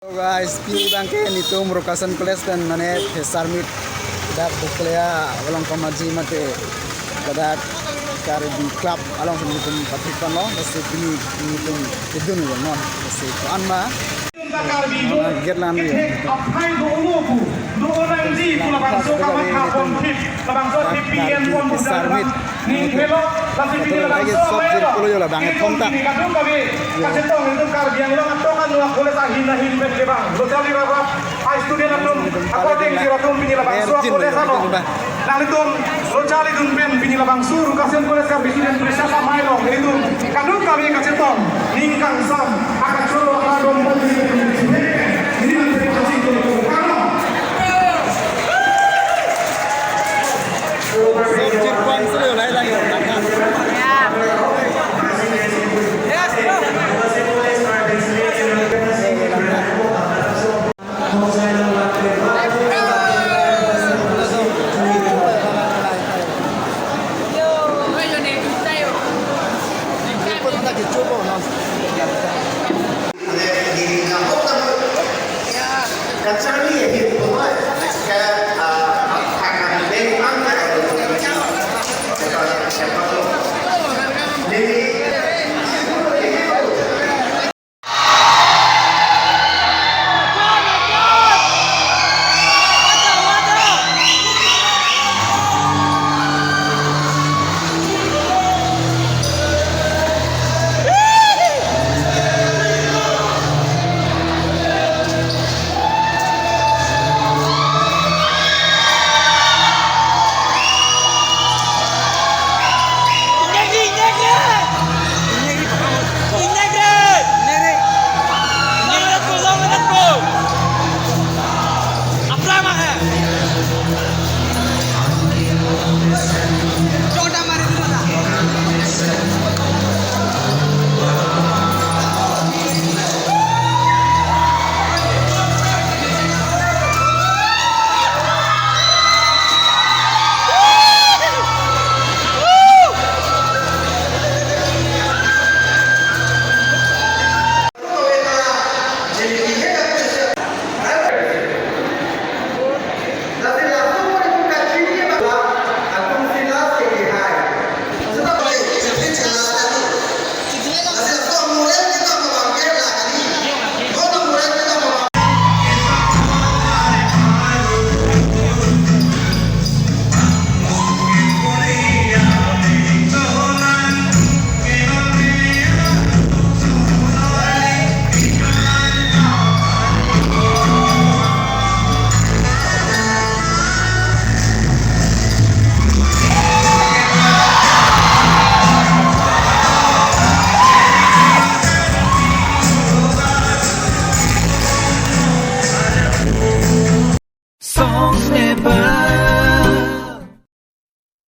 Guys, pini bangke nito merupakan kelas dan mana besar mit dak buklea ulang pamaji mate dak kari di club alang sebelum patikan lo besi pini nito idun lo non besi anma gerlan yo Apai dulu dulu orang di pulau bangsa kawan kapon tip bangsa TPN pun besar mit ni melo masih di bangsa melo banget kontak kadung kami kasih tahu itu karbian lo atau kan lo boleh tahin nahin bete bang lo cari berapa high student atum apa yang di rotum pini bangsa aku desa lo lalu itu lo cari dun pen pini bangsa kasih boleh kan presiden bersama mailo itu kadung kami kasih tahu ningkang sam akan suruh adom Sirkuan